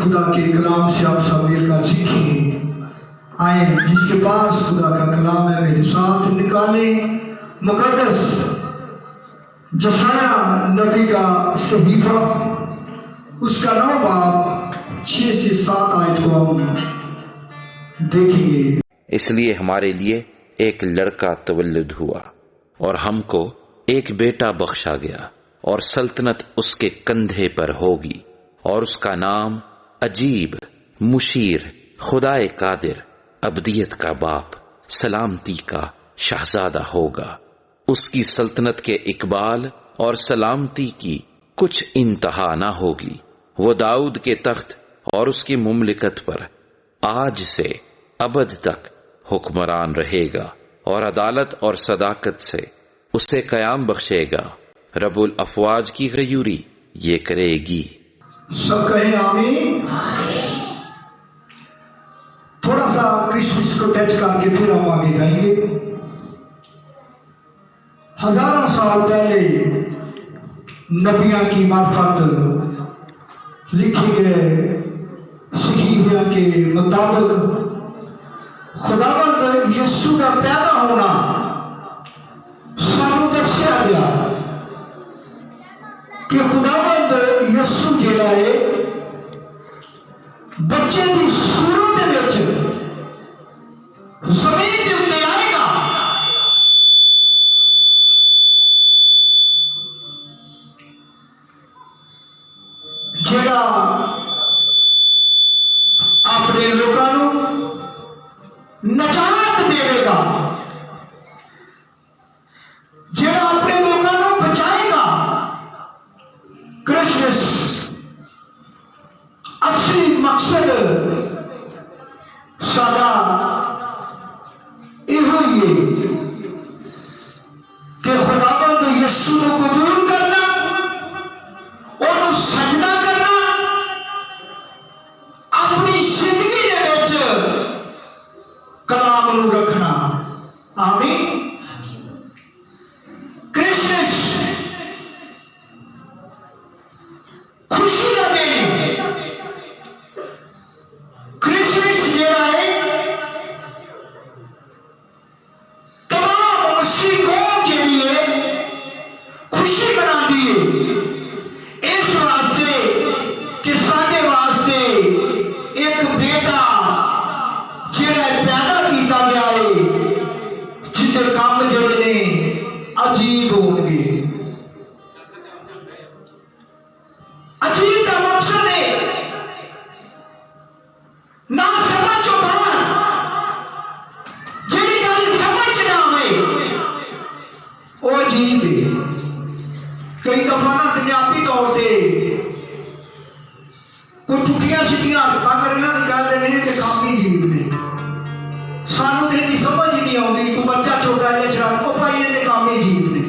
खुदा के कलाम से आप सब मिलकर सीखेंगे। आए जिसके पास खुदा का कलाम है मेरे साथ निकाले मुकद्दस जसाया नबी का सहीफा, उसका 9 बाब 6 से 7 आयत को हम देखेंगे। इसलिए हमारे लिए एक लड़का तवल्लुद हुआ और हमको एक बेटा बख्शा गया, और सल्तनत उसके कंधे पर होगी, और उसका नाम अजीब, मुशीर, खुदाए कादिर, अब्दियत का बाप, सलामती का शहजादा होगा। उसकी सल्तनत के इकबाल और सलामती की कुछ इंतहा न होगी। वो दाऊद के तख्त और उसकी मुमलिकत पर आज से अबद तक हुक्मरान रहेगा, और अदालत और सदाकत से उसे कयाम बख्शेगा। रब्बुल अफवाज की गयूरी ये करेगी। सब कहें आमीन। थोड़ा सा क्रिसमस को टच करके फिर हम आगे जाएंगे। हजारों साल पहले नबियों की मार्फत लिखे गए सहीफों के मुताबिक खुदावंद यीशु का पैदा होना सानू दस्या गया कि खुदावंद यीशु जिहड़ा है बच्चे की सूरत विच जमीन के उत्ते आएगा। जिहड़ा अपने लोगों को नजात देगा, जिहड़ा अपने लोगों को बचाएगा। क्रिसमस असली मकसद साडा इहो ही है कि खुदावंद यीशु को कबूल करना, उन्हें सजदा करना, अपनी जिंदगी दे विच कलाम नूं रखना। आमीन। क्रिसमस खुशी का दिन है। क्रिसमस जिहड़ा है तमाम मसीह कौम जिहड़ी है खुशी मनाती है, इस वास्ते कि साडे वास्ते एक बेटा जिहड़ा पैदा किया गया है, जिहदे काम जिहड़े ने अजीब होंगे। अजीब का मकसद है ना समझ चो बाहर, जिहड़ी गल समझ ना आवे वो अजीब है। कई दफा ना दुनियावी तौर पर कोई टुटियां सीटियां हरकतां करे ना कहते हैं कि काफी अजीब ने, सानू तो इहदी समझ ही नहीं आती। कोई बच्चा छोटा जिहा शरारत को पाई इहदे काम ही अजीब ने।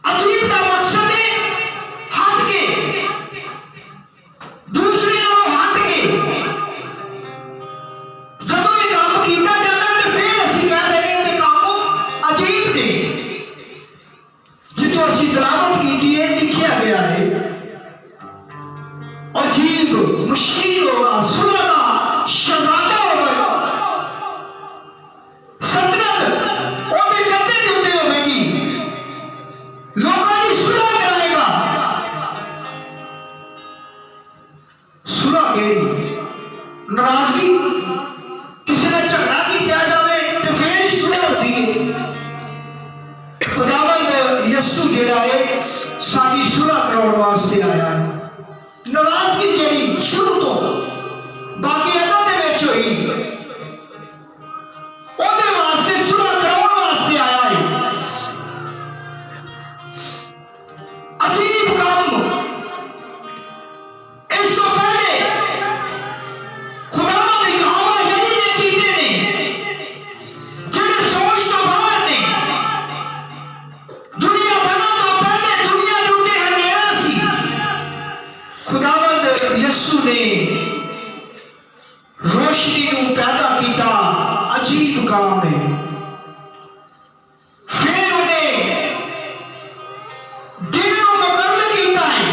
अजीब का मकसद है हट के, दूसरे नालों हट के जब ये काम किया जाता है तो फिर असीं कह देंगे कि काम अजीब ने। जितों असीं तलावत की है लिखा गया है अजीब मुशीर होगा, सुलहदा शहजादा होगा, सल्तनत ओदे कंधे दे उत्ते होवेगी, लोगों की सुलह कराएगा। सुलह केड़ी? नाराजगी, किसी ने झगड़ा किया जाए तो फिर ही सुलह होती है। खुदावंद यीशु जिहड़ा है साडी सुलह कराउण वास्ते आया है। नाराजगी जिहड़ी शुरू तो बाकी अदम दे विच होई ओदे वास्ते सुलह कराउण वास्ते आया है। अजीब काम इस तो पहले खुदावंद यहोवा यही ने कीते ने, जिहड़े सोच तो बाहर ने। दुनिया बनन तो पहले दुनिया दे उत्ते अंधेरा सी, खुदावंद यीशु ने रोशनी को पैदा किया। अजीब काम है। फिर उन्हें दिन को मुकर्रर किया है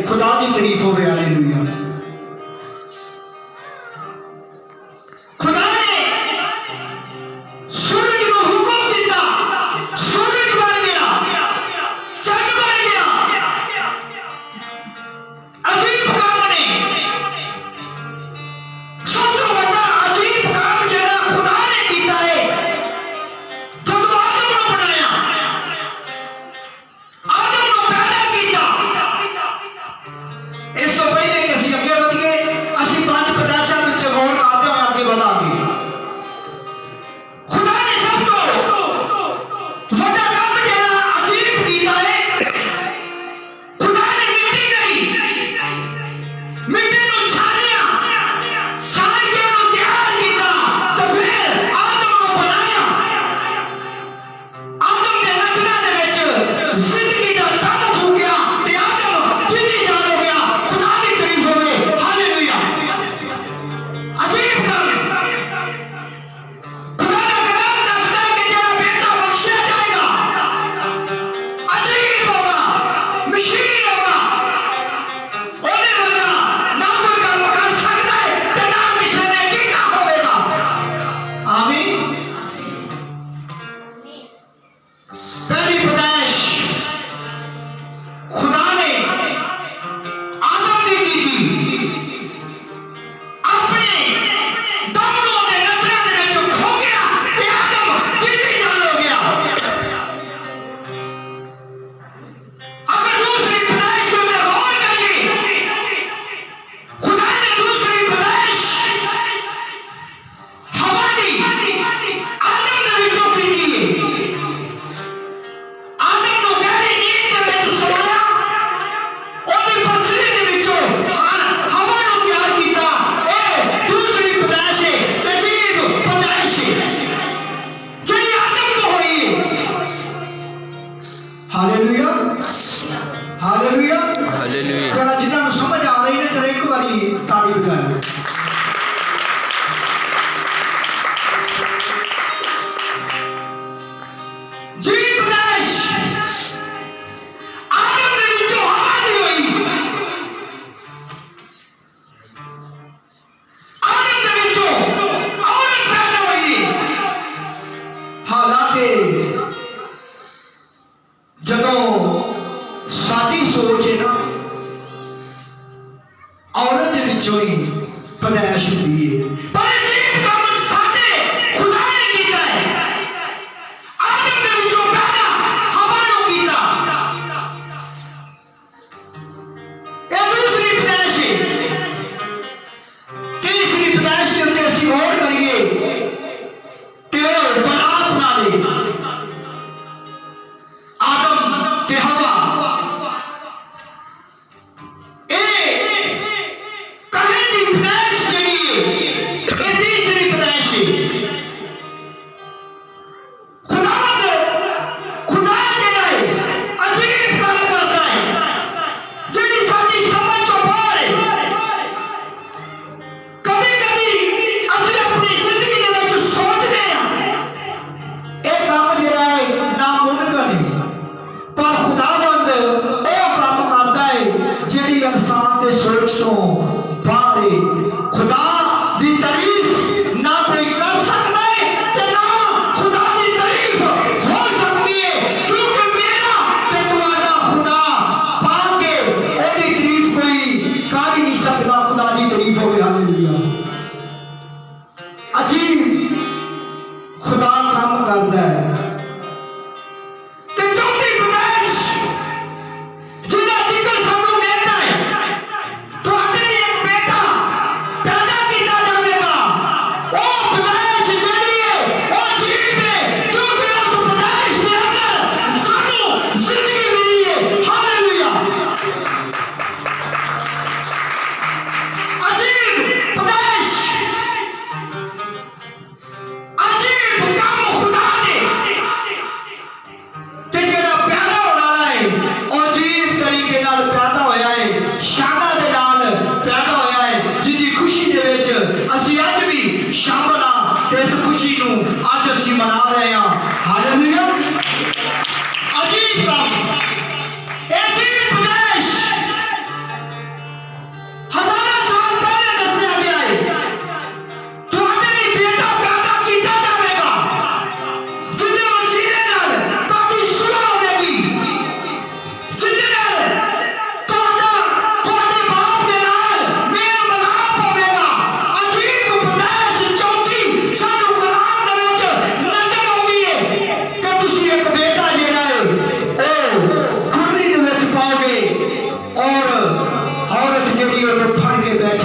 खुदा की तारीफ होवे। हालेलुया। खुदा ने सूरज को हुक्म दिता, सूरज बन गया, चंद बन गया। अजीब काम ने, सब तो बड़ा अजीब काम जरा खुदा ने किया है। जब आदम को बनाया, आदम को पैदा किया, इस तो पहले कि असं अगे बढ़ गए, असं 5 पैदाइशां उत्ते गौर करते हुए आगे बढ़ांगे। खुदा ने सब तो बड़ा काम जरा अजीब किया है। खुदा ने मिट्टी नहीं, मिट्टी को छानिया, छान के उन्हें तैयार किया, तो फिर आदम को बनाया। आदम के नथना दे विच जिंदगी दा दम फूकिया ते आदम जिंदी जान हो गया। खुदा की तारीफ होवे। हालेलुया। अजीब काम। खुदा का कलाम दसदा है कि जेड़ा बेटा बख्शिया जाएगा अजीब होगा, मशीन होगा। ओदे वर्गा ना कोई काम कर सकता है ते ना किसी ने कीता होवेगा। आमीन। पहली पैदाइश खुदा ने आदम की की अपने दम को अपने नथना दे विच फूकिया ते आदम जिंदी जान हो गया। अगर दूसरी पैदाइश में मैं गौर करिए, खुदा ने दूसरी पैदाइश हवा दी आदम ने विचों की। आदम को गहरी नींद दे विच सुलाया, ओदी पसली दे विचों हवा नूं तैयार कीता। ए दूसरी पैदाइश है, अजीब पैदाइश है जिहड़ी आदम तो होई है। हालेलुया। हालेलुया। हालेलुया। जरा जिन्हां नूं समझ आ रही ने जरा एक बारी ताली बजाओ। जी पैदाइश आदम दे विचों हवा दी होई। आदम दे विचों औरत पैदा हुई। हालांकि जदों साडी सोच है ना, औरत दे विचों ही पैदाइश हुंदी है, पर अजीब काम साडे खुदा ने कीता है। आदम दे विचों पैदा हवा नूं कीता। ये दूसरी पैदाइश है। तीसरी पैदाइश के उत्ते असीं गौर करिए ते बलात नाले आदम ते हवा कहन दी पैदाइश जेहड़ी है, ये तीसरी पैदाइश है। खुदा जेहड़ा है अजीब काम करता है जेहड़ी साडी समझ चों बाहर है। कभी कभी असं अपनी जिंदगी दे विच सोचते हैं ये काम जेहड़ा है नामुमकिन है, पर खुदावंद वो काम करता है जेहड़ी इंसान दे सोच तो बाहर है। खुदा दी तारीफ ना कोई कर सकता है ते ना खुदा दी तारीफ हो सकती है, क्योंकि मेरा ते तुम्हारा खुदा पाके ओदी तारीफ कोई कर ही नहीं सकता। खुदा दी तारीफ होवे। हालेलुया। अजीब खुदा काम करता है। ते चौथी पैदाइश जिहदा जिक्र सानू मिलदा है, तुहाडे दी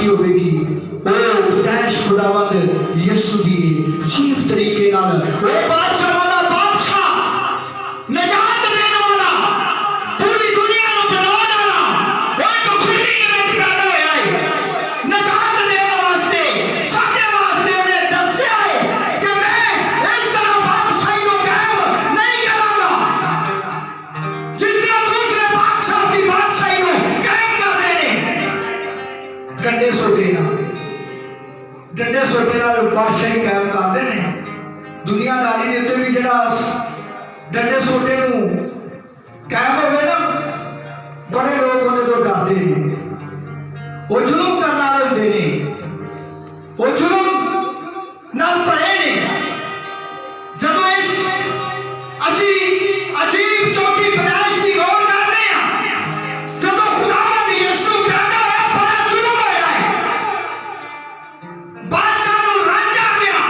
की होगी वो पैदाइश खुदावंद यीशु दी अजीब तरीके नाल वो बादशाह दा बादशाह निजात देने वाला पूरी दुनिया को बनाने वाला वो एक खुली के विच पैदा होया है निजात देने वास्ते साडे वास्ते उन्हें दस्या है कि मैं इस तरह बादशाही को कायम नहीं करांगा जिस तरह दूसरे बादशाह की बादशाही को कायम कर देने डंडे सोटे नाल बादशाही कायम करते हैं दुनियादारी के उत्ते भी जिहड़ा डंडे सोटे नूं कायम होवे ना बड़े लोग उहदे तो डरदे ने वो जुल्म करने वाले हुंदे ने वो जुल्म नाल भरे ने जदों इस असी अजीब चौथी पैदाइश की गौर करते हैं जदों खुदावंद यीशु पैदा होया बड़ा जुल्म होया है बादशाह नूं रंज आ गया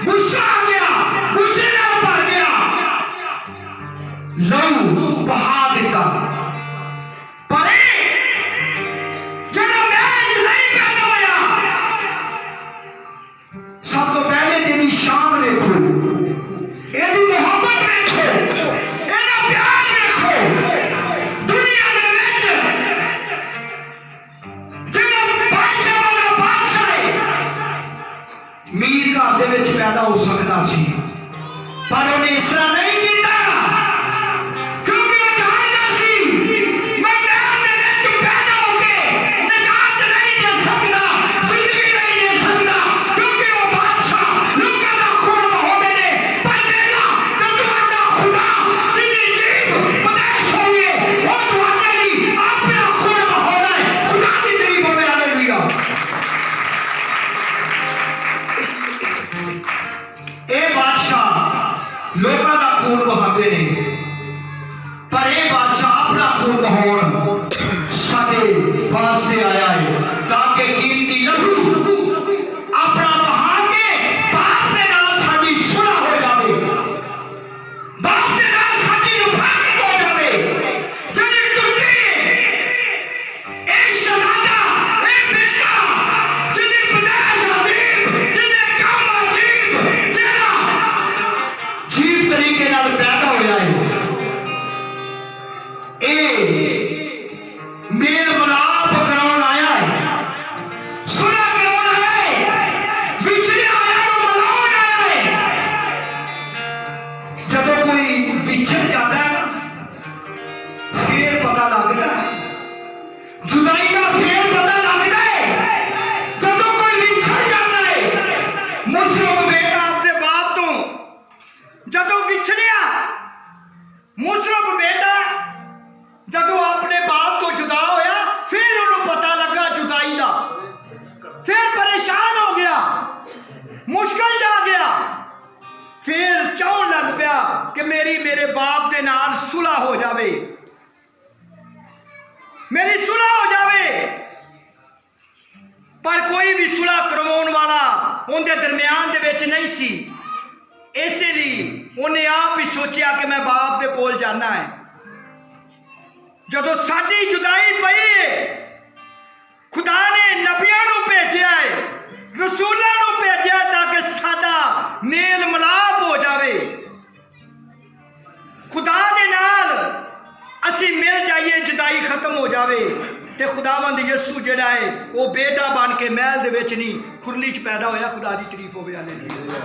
गुस्सा आ गया गुस्से नाल भर गया लहू बहा दिता पर जदों मैच नहीं पैदा होया सब तो पहले तेरी शान देखो एदी मोहब्बत देखो एदा प्यार देखो दुनिया दे विच जेड़ा बादशाह दा बादशाह है मीर घर दे विच पैदा हो सकता सी पर उन्हें इस तरह नहीं किया क्योंकि वो जानता सी मैं महल दे विच पैदा होके निजात नहीं दे सकदा जिंदगी नहीं दे सकदा क्योंकि वो बादशाह लोगों का खून बहाते ने पर मेरा जज्बाता खुदा जिंदी जीव पैदाइश हुई है वो तुम्हारे लिए अपना खून बहाना है खुदा की तारीफ हो हालेलुया ए बादशाह लोगों का खून बहाते ने पर यह बादशाह अपना खून बहाउण साडे वास्ते आया है ताकि कीमती लहू अपना बहा के बाप दे नाल साडी सुलह हो जावे बाप दे नाल साडी रफाकत हो जावे जेड़ी टुटी ए शहादा ए बेटा जिहदी पैदाइश अजीब जिहदे काम अजीब जेड़ा अजीब तरीके नाल पैदा होया है मेल मिलाप कराउण आया है सुलह कराउण आया है विछड़े आया नूं मिलाउण आया है जदों कोई विछड़ जाता है ना फिर पता लगता है जुदाई का फिर पता लगता है जदों कोई विछड़ जाता है मुशरफ बेटा अपने बाप तो जदों विछड़िया मुशरफ बेटा जदों अपने बाप तो जुदा होया फिर उन्होंने पता लगा जुदाई का फिर परेशान हो गया मुश्किल जा गया फिर चाहन लग पिया कि मेरे बाप के नाल सुलह हो जावे मेरी सुलह हो जावे पर कोई भी सुलह करवाउण वाला उनके दरमियान दे विच नहीं सी इसलिए उन्हें आप ही सोचा कि मैं बाप के कोल जाना है जदों साडी जुदाई पई है खुदा ने नबियां नूं भेजिया है रसूलां नूं भेजिया ताकि साडा मेल मिलाप हो जावे खुदा दे नाल असी मिल जाइए जुदाई खत्म हो जावे ते खुदावंद यीशु जिहड़ा है वो बेटा बन के महल दे विच नहीं खुरली च पैदा होया खुदा दी तारीफ होवे हालेलुया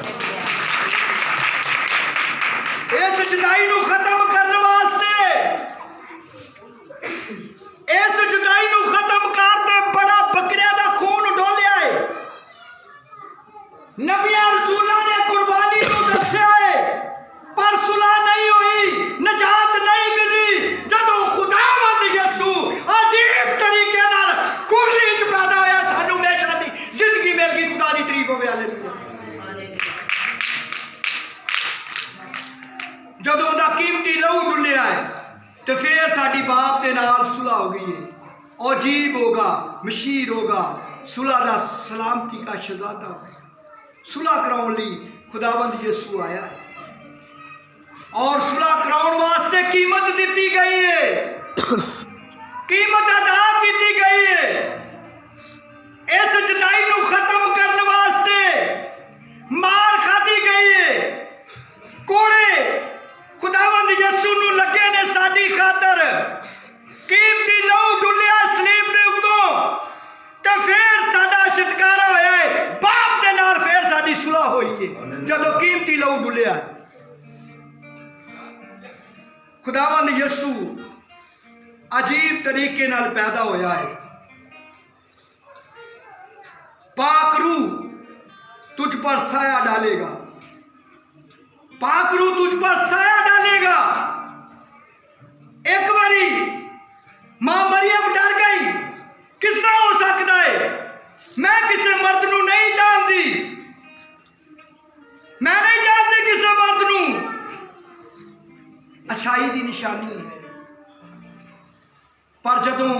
इस जुदाई नूं खत्म करने वास्ते इस जुदाई नूं खत्म करते बड़ा बकरिया दा खून डोलिया है नबियां रसूलां ने कुर्बानी नूं दस्सिया है पर सुलह नहीं हुई निजात नहीं मिली जदों खुदावंद यीशु अजीब तरीके नाल कुरली च पैदा होया सानू हमेशा दी जिंदगी मिल गई खुदा दी तारीफ होवे हालेलुया जदों दा कीमती लहू डुलिया है तो फिर साडी बाप के नाल सुलह हो गई है अजीब होगा मशीर होगा सुलह का सलामती का शहजादा सुलह कराउण लई खुदावंद यीशु आया है और सुलह कराउण वास्ते कीमत दी गई है कीमत अदा की गई है इस जदों कीमती लहू डुलिया। खुदावंद यसू अजीब तरीके नाल पैदा होया है। पाक रूह तुझ पर साया डालेगा, पाक रूह तुझ पर साया डालेगा। एक बारी मां मरियम डर गई, किस तरह हो सकता है, मैं किसी मर्द नूं नहीं जानती, मैं नहीं जानती किसी मर्द नूं। अच्छाई की निशानी है। पर जदों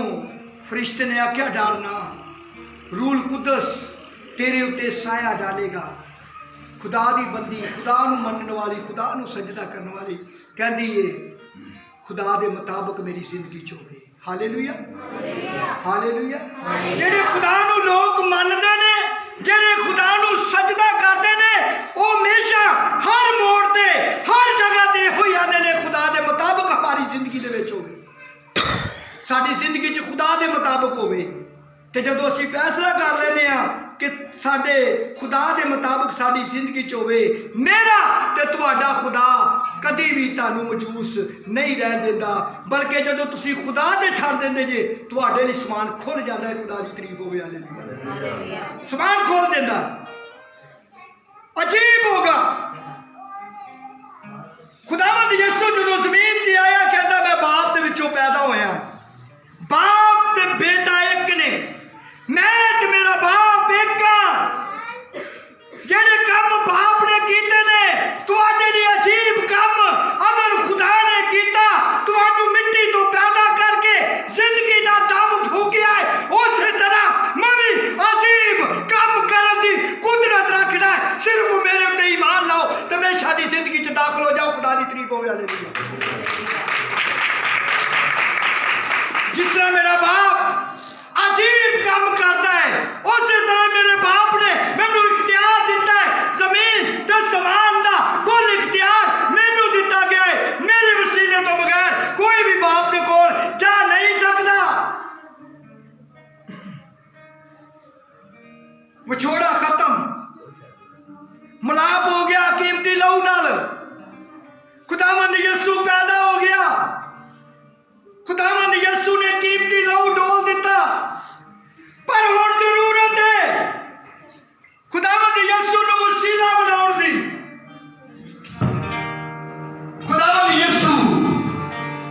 फरिश्ते ने आख्या डरना, रूल कुदस तेरे उत्ते साया डालेगा। खुदा दी बंदी, खुदा नूं मनने वाली, खुदा नूं सजदा करने वाली कहती है खुदा दे मुताबिक मेरी जिंदगी च होवे। Hallelujah, hallelujah. जेड़े खुदा नूं लोग मनदे ने, जेड़े खुदा नूं सजदा करदे ने, वो हमेशा हर मोड़ ते हर जगह ते होई आंदे ने खुदा दे मुताबिक हमारी जिंदगी दे विच होवे, साडी जिंदगी च खुदा दे मुताबिक होवे। ते जदों असीं फैसला कर लेने आ कि साडे खुदा दे मुताबिक साडी जिंदगी च होवे, मेरा ते तुहाडा खुदा कदी भी तुहानूं मजूस नहीं रहन देंदा, बल्कि जदों तुसीं खुदा दे छड्ड देंदे जे तुहाडे लई समान खुल जांदा है। खुदा दी तारीफ होवे, हालेलुया। समान खोल देंदा। अजीब होगा। खुदावंद यसू जदों जमीन ते आया कहंदा मैं बाप दे विचों पैदा होया। बाप ते बेटा एक ने, मैं ते मेरा बाप एक आ। जेड़े काम बाप ने कीते ने तुहाडे लिए अजीब काम अगर खुदा ने कीता, तुहानू मिट्टी तो पैदा करके जिंदगी दा दम फूकिया है, उस तरह मैं भी अजीब काम करन दी कुदरत रखना है। सिर्फ मेरे उत्ते ईमान लाओ ते मैं शादी जिंदगी च दाखिल हो जाओ। खुदा दी तारीफ होवे, हालेलुया। जिस तरह मेरा बाप अजीब काम करता है, उस तरह मेरे बाप ने मैनू इख्तियार दिता है। जमीन ते समान दा कुल इख्तियार मैनू दिता गया है। मेरे वसीले तो बगैर कोई भी बाप दे कोल जा नहीं सकता। विछोड़ा खत्म, मिलाप हो गया कीमती लहू नाल। खुदावंद यसू पैदा हो गया। खुदावंद यसू ने कीमती लहू डोल दिता। पर हुण जरूरत है खुदावंद यसू नूं वसीला बनाउण दी। खुदावंद यसू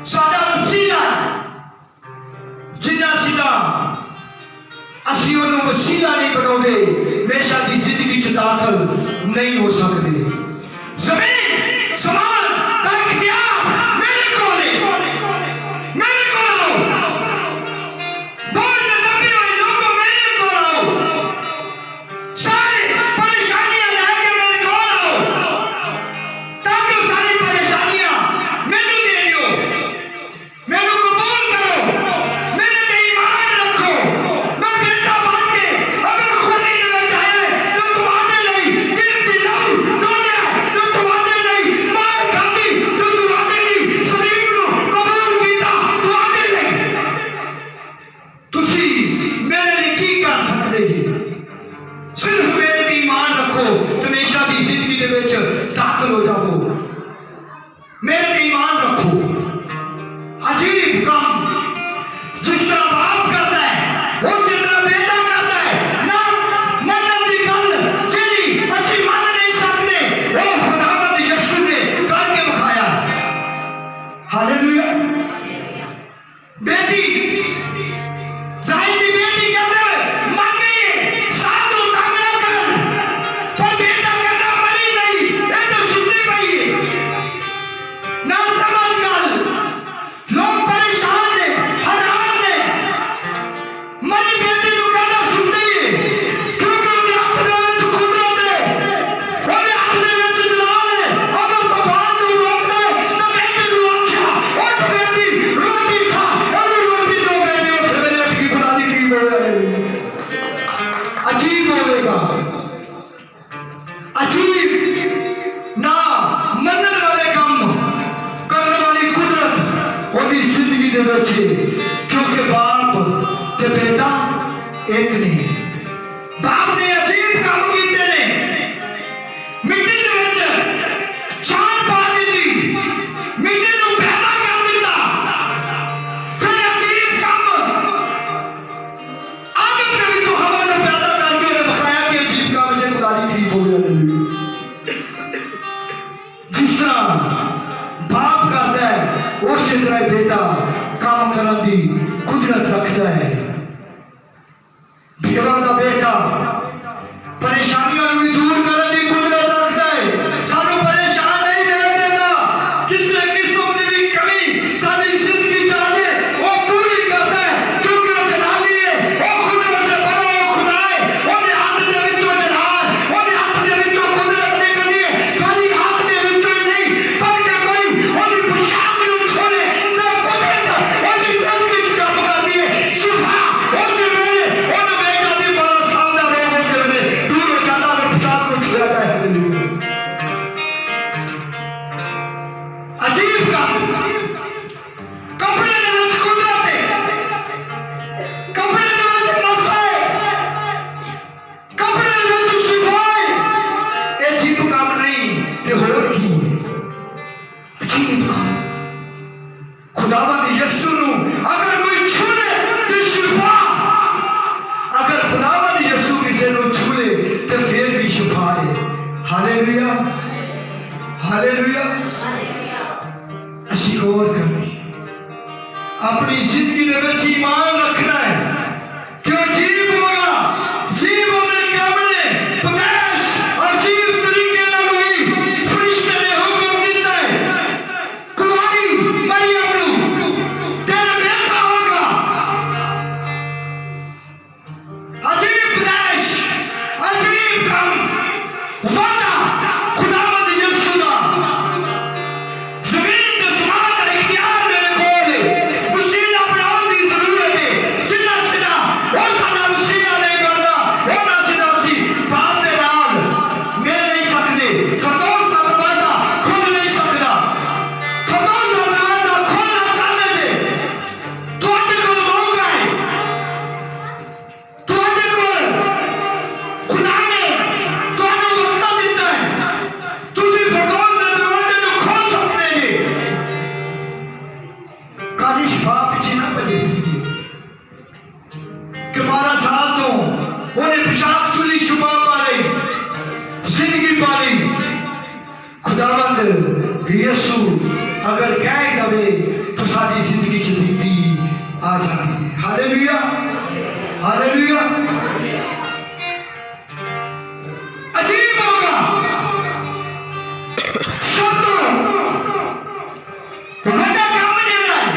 साडा वसीला जिन्ना सीधा असीं उहनूं वसीला नहीं बनाउंदे, हमेशा दी जिंदगी च दाखिल नहीं हो सकते। जमीन समान दा इख्तियार मेरे कोल है, मेरे कोल आओ। बोझ दबे हुए लोगों मेरे कोल आओ। सारी परेशानियां लेके मेरे कोल आओ, ताकि सारी परेशानियां मैनू दे दियो, मैनू कबूल करो, मेरे ते ईमान रखो। मैं बेटा बन के अगर खुदी दे विच आया तो तुहाडे लई कीमती लहू डोलिया, तो तुहाडे लई मार खाधी, तो तुहाडे लई शरीर नूं कबूल कीता, तुहाडे लई तुसी मेरे लिए की कर सकते जी? सिर्फ मेरे ते ईमान रखो, हमेशा दी जिंदगी दे विच दाखिल हो जाओ। मेरे ते ईमान रखो। अजीब काम जिस तरह बाप करता है उस तरह बेटा करता है। ना मनन दी गल जेड़ी असीं मन नहीं सकते, वो खुदावंद यसू ने करके विखाया। हालेलुया। बेटी दाई दी बेटी कहते मर गई, साथ नूं तंग ना कर, पर बेटा कहता मरी नहीं, इधर सुत्ती पई है। ना समझ गल, लोग परेशान ने, हैरान ने। मरी बेटी नूं कहता सुत्ती है, क्योंकि उहदे हत्थ दे विच कुदरत है, उहदे हत्थ दे विच जलाल है। अगर तूफान नूं रोकदा है तां बेटी नूं आख्या उठ बेटी रोटी खा, इहनूं रोटी दो। बेटी उठ वेले उठ के खुदा दी तारीफ होवे। अजीब होवेगा, अजीब ना मनन वाले काम करने वाली कुदरत ओदी जिंदगी दे विच, क्योंकि बाप ते बेटा एक ने। बाप ने अजीब काम कीते ने। है बेटा काम करन दी कुदरत रखता है। बेवा का बेटा परेशानियों भी दूर करन दी कुदरत रखता है। सानू परेशान नहीं रहने देता। किसी किस्म की कमी साडी जिंदगी च आ जाए वो पूरी करता है, क्योंकि वो जलाली है, वो कुदरत से बड़ा वो खुदा है। ओदे हाथ दे विचों जलाल, ओदे हाथ दे विचों कुदरत निकलदी है। खाली हाथ दे विचों ही नहीं बल्कि कोई ओदी पोशाक नूं छोड़े ना कुदरत ओदी जिंदगी च काम करदी है। शिफा ओसे मेरे ओदे बेटा दी 12 साल दा रोग उसे मेरे दूर हो जाता है, किताब को छुड़ा है। हालेलुया। अजीब काम कपड़े दे विच कुदरत है, कपड़े दे विच मसा है, कपड़े दे विच शिफा है। ये अजीब काम नहीं ते होर की अजीब काम। खुदावंद यीशु नूं अगर कोई छू ले ते शिफा, अगर खुदावंद यीशु किसी नूं छू ले ते फिर भी शिफा है। Hallelujah hallelujah. असी गौर करनी अपनी जिंदगी दे विच ईमान रखना है। क्यों जीव होगा, जीव होने के हमने प्रदेश अजीब तरीके नाल हुई। फरिश्ते ने हुक्म दिता है कुमारी मरियम नूं तेरा बेटा होगा। अजीब प्रदेश अजीब काम वादा खुदावंद यीशु दा। जमीन ते आसमान दा इख्तियार मेरे कोल है। वसीला बनाउण दी जरूरत है। जिन्ना सीधा वो साडा वसीला नहीं बनदा, ओना सीधा सी बाप दे नाल मिल नहीं सकदे। फरदौस दा दरवाजा खुल नहीं सकदा। फरदौस दा दरवाजा खोलना चाहते जे तुहाडे कोल मौका है, तुहाडे कोल खुदा ने तुहानू मौका दिता है। तुसीं फरदौस दे दरवाजे नूं खोल सकदे जे। काली शिफा पिछे ना भजे कि 12 साल तो उन्हें पेशाब चूली छुपा पा रही, जिंदगी पा रही। खुदावंद यीशु अगर कह दवे तो सारी जिंदगी च तब्दीली आ जाती है। Hallelujah hallelujah. अजीब होगा सब तो बड़ा काम जेड़ा है।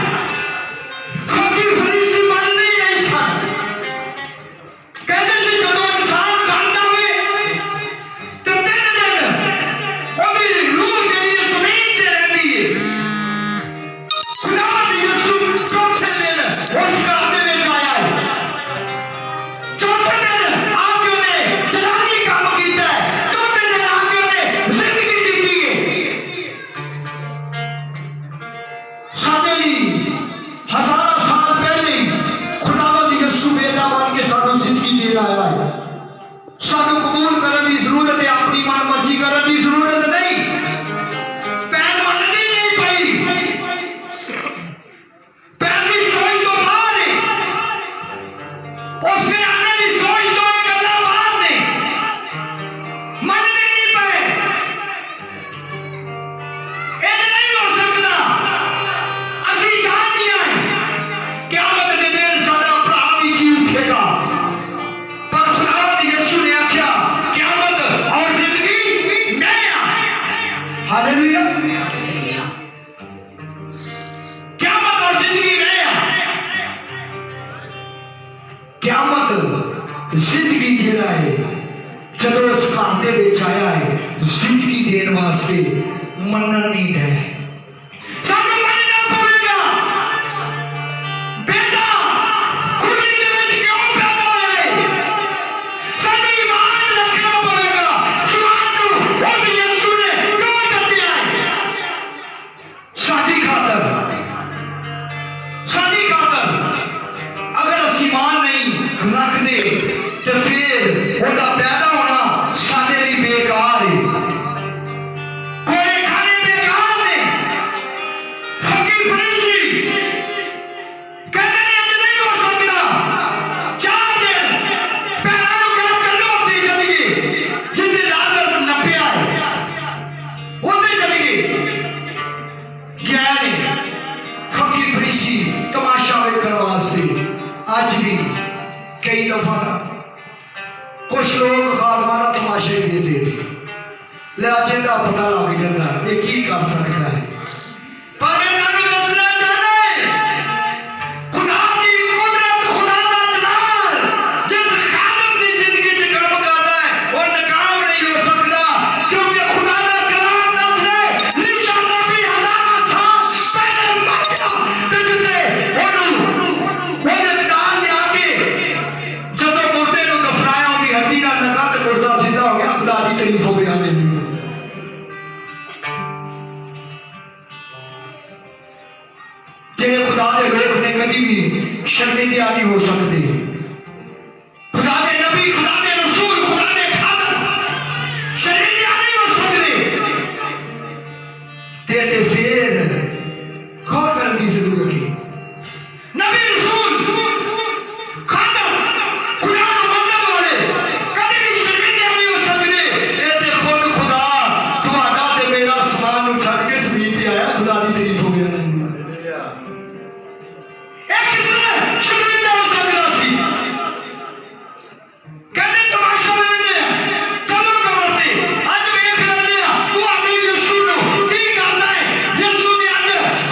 फकीर फरीसी बनने ही नहीं सन। कहते सी जदों इंसान बन जावे ते 3 दिन ओदी रूह जेहड़ी है जमीन ते रहंदी है। खुदावंद यीशु चौथे दिन उस घर दे विच आया है। चौथे दिन आके उन्हें जलाली काम कीता है। चौथे दिन आके उन्हें जिंदगी दी है। साडे लई हजारों साल पहले खुदावंद यीशु बेटा बन के सानू जिंदगी देन आया है। सानू कबूल करने की जरूरत है, अपनी मन मर्जी करने की जरूरत नहीं। पैन मनदी नहीं पई, पैन की सोच तो बाहर है। उसके आने की सोच तो एक गल्ला बाहर ने मनदी नहीं पे। ये नहीं हो सकता। असी जान लिया है क़यामत के दिन साडा भरा भी जी उठेगा। पर खुदावंद यीशु ने आख्या क़यामत और जिंदगी मैं आ। हालेलुया। क़यामत और जिंदगी मैं आ। क़यामत जिंदगी जेड़ा है जदों उस घर दे विच आया है जिंदगी देने वास्ते मनन नहीं है। सानू मनना पवेगा बेटा खुदी दे विच क्यों पैदा होया है। सानू ईमान रखना पवेगा जवान नूं उस यीशु ने क्यों दिया है। साडी खातर अगर असीं ईमान नहीं रखते तो फिर उहदा पैदा होना साडे लिए बेकार है। कोई खाने बेकार ने दफा ना कुछ लोग खालमाना तमाशे देते थे लिहाजे का पता लग जाता ये की कर सकता है। पर मैं तुहानू दसना चाहता खुदा की कुदरत खुदा का जलाल जिस खादम की जिंदगी च काम करता है वो नाकाम नहीं हो सकता क्योंकि खुदा का जलाल दसने निशाना भी हज़ार साल पहले मर गया ते जिसे ओदे दाल लिया के जदों मुर्दे नूं दफनाया उहदी हड्डी नाल लगा ते मुर्दा जिंदा हो गया। खुदा दी तारीफ हो गया। जेड़े खुदा के लोग ने कभी भी शर्मिंदा नहीं हो सकते। खुदा के नबी खुदा के रसूल खुदा के खादम शर्मिंदा नहीं हो सकते। ते फिर गौर करने की जरूरत है। नबी रसूल खादम खुदा को मानने वाले कभी भी शर्मिंदा नहीं हो सकते। ये ते खुद खुदा तुम्हारा ते मेरा समान नूं छड्ड के जमीन ते आया। खुदा दी तारीफ हो गया। शर्मिंदा हो सकता सी कहते तमाशा लेने चलो कमरते अज वेख लेने तू आदि यीशु नु की करना है। यीशु ने अज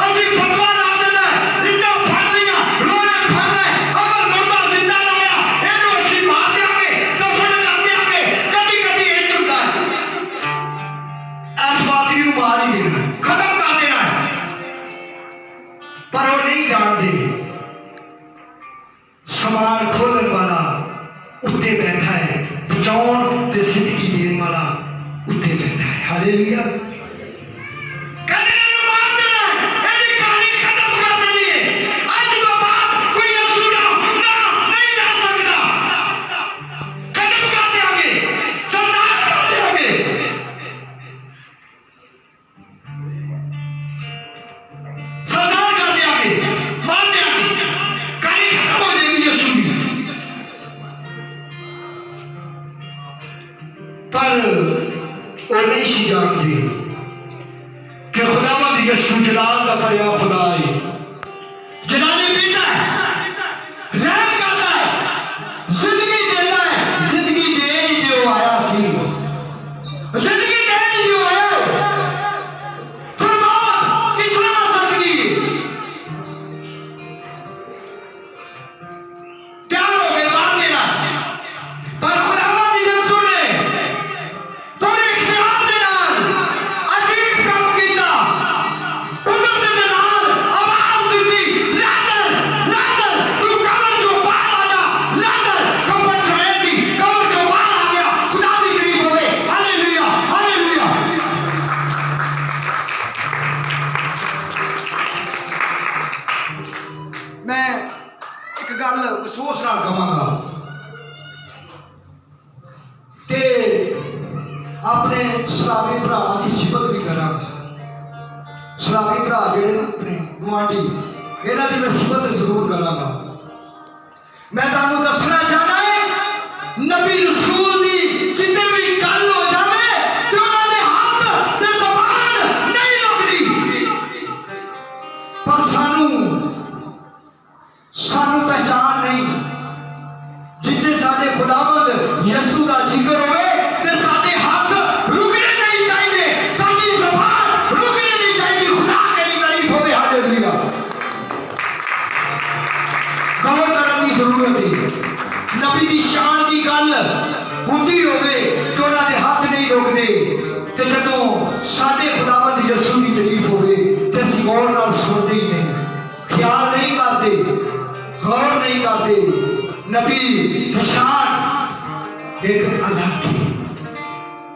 असि फतवा ला देना इतना फड़ दिया रोने फड़ ले अगर मुर्दा जिंदा ना होया एनु असि मार देंगे दफन कर देंगे। कभी कभी इंज होता है इस बात नु मार ही देना खत्म कर देना है पर वो नहीं जानते समान खोलन वाला उत्ते बैठा है बचाउन ते जिंदगी देने वाला उत्ते बैठा है। हालेलुया। कहने ने मार देना है एदी कहानी खत्म कर देनी है। आज तो बाद कोई यीशु ना नहीं जा सकता। खत्म कर देंगे संसार कर देंगे। संसार कर देंगे मार देंगे कहानी खत्म हो जाएगी यीशु की। पर वो नहीं सी जानते कि खुदावंद यीशु जलाल का भरिया खुदा है जलाली पीता है रहम करता है जिंदगी देता है। जिंदगी देनी जो आया सी जिंदगी देनी जो आया फिर मौत किस तरह आ सकती है। तैयार हो गए मार देना पर खुदावंद यीशु ने पूरे इख्तियार दे नाल अजीब काम कीता। कुदरत दे नाल आवाज दी लाजर लाजर तू कब्र चों बाहर आ जा। लाजर कब्र समेत दी कब्र चों बाहर आ गया। खुदा दी तारीफ होवे। Hallelujah hallelujah. मैं एक गल अफसोस नाल कहांगा ते अपने सलामी भरा की सिफत भी करा। सलामी भरा जेड़े अपने गुआंढी इन्हां दी मैं सिफत जरूर करांगा। मैं तुहानू दसना चाहना है नबी रसूल दी किते भी गल हो जावे ते उन्हां दे हाथ ते ज़बान नहीं लगदी। पर सानू पहचान नहीं जिथे साडे खुदावंद यीशु का जिक्र होवे ते साडे हाथ रुकने नहीं चाहिए साडी ज़बान रुकने नहीं चाहिए। खुदा की तारीफ होवे। हालेलुया। गौर करने की जरूरत है। नबी की शान की गल हुंदी होवे तो उन्हां दे हाथ नहीं रुकदे ते जदों साडे खुदावंद यीशु की तारीफ होवे ते असीं गौर नाल सुनदे ही नहीं ख्याल नहीं करते गौर नहीं करते। नबी की शान एक अलग थी।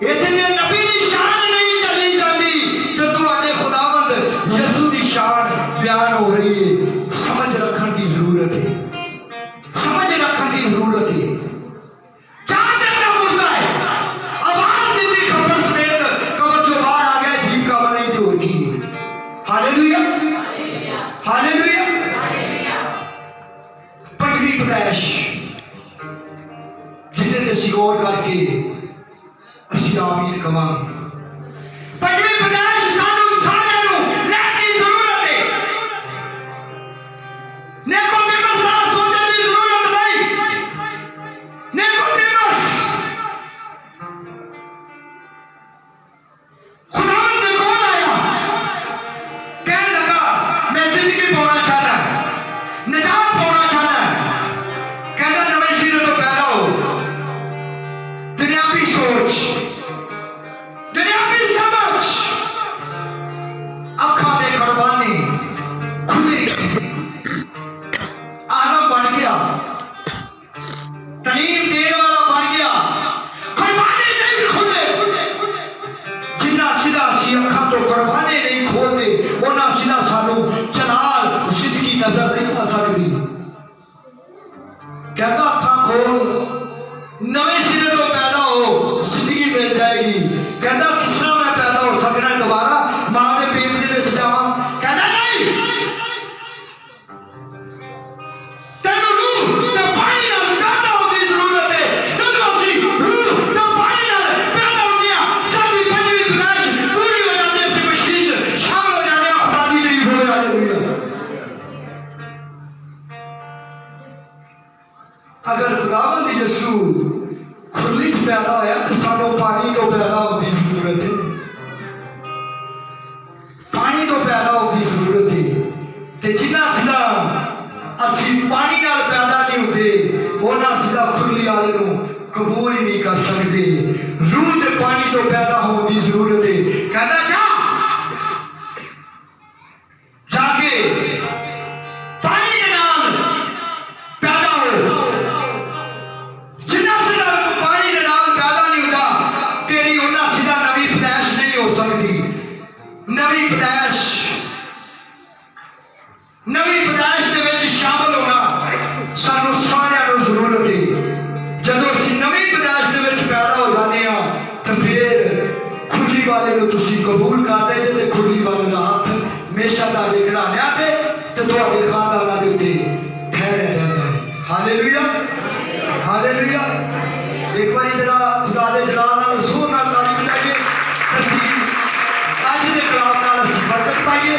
इतने नबी की शान नहीं चली जाती तो तुम्हारे खुदावंद यीशु की शान बयान हो रही है। समझ रखने की जरूरत है। समझ रखने की जरूरत है। चार दिन का मुर्दा है आवाज दी खबर समेत कब्र चों बाहर आ गया। जीव का बनाई जो होगी। Hallelujah hallelujah. पटवी प्रदेश जिन्हें असी गौर करके असी आमीन कहांगे। पटवी प्रदेश सानू सारिਆਂ ਨੂੰ ਰਹਿਣ ਦੀ ਜ਼ਰੂਰत है। नेको बेबस ना सोचने की जरूरत नहीं। हो, नवे सिरे तो पैदा हो, जिंदगी मिल जाएगी। कहता किस तरह मैं पैदा हो सकना दोबारा, मां के पेट दे विच जावां? कहता नहीं, तेनू रूह ते पानी नाल पैदा होने की जरूरत है। जदों असीं रूह ते पानी नाल पैदा होंदे हां, साडी पंजवीं पैदाइश पूरी हो जाती है, असीं मशीन च शामिल हो जाते हैं, खुदा दी तारीफ होवे। हालेलुया। अगर खुदावंद यसू खुरली च पैदा होया तो सानू पानी तो पैदा होने की जरूरत है, पानी तो पैदा होने की जरूरत है। ते जिन्ना सीधा असीं पानी नाल पैदा नहीं होते, उन्ना सीधा खुरली वाले नूं कबूल ही नहीं कर सकते। रूह ते पानी तो पैदा होने की जरूरत है। कहता जाके पानी के नाल पैदा हो। जिन्ना सीधा तू पानी के नाल पैदा नहीं होता, तेरी उन्ना सीधा नवी पैदाइश नहीं हो सकती। नवी पैदाइश दे विच शामिल होना सानू सारिਆਂ ਨੂੰ ਜ਼ਰੂਰਤ है। ਜਦੋਂ ਅਸੀਂ ਨਵੀਂ ਪੈਦਾइश ਦੇ ਵਿੱਚ ਪੈਦਾ ਹੋ ਜਾਂਦੇ ਹਾਂ ਤਾਂ ਫਿਰ ਖੁਰਲੀ ਵਾਲੇ ਨੂੰ ਤੁਸੀਂ ਕਬੂਲ ਕਰਦੇ ਜੇ ਤੇ ਖੁਰਲੀ ਵਾਲੇ ਦਾ ਹੱਥ ਹਮੇਸ਼ਾ ਤੁਹਾਡੇ ਘਰਾਣਿਆਂ ਤੇ ਤੁਹਾਡੇ ਖਾਨਦਾਨਾਂ ਦੇ ਉੱਤੇ ਠਹਿਰਿਆ ਰਹਿੰਦਾ ਹੈ। Hallelujah, hallelujah. ਇੱਕ ਵਾਰੀ ਜਰਾ ਖੁਦਾ ਦੇ ਜਲਾਲ ਨਾਲ ਜ਼ੋਰ ਨਾਲ ਤਾਲੀਮ ਲਾਈਏ, ਅਸੀਂ ਅੱਜ ਦੇ ਕਲਾਮ ਨਾਲ ਅਸੀਂ ਬਰਕਤ ਪਾਈਏ।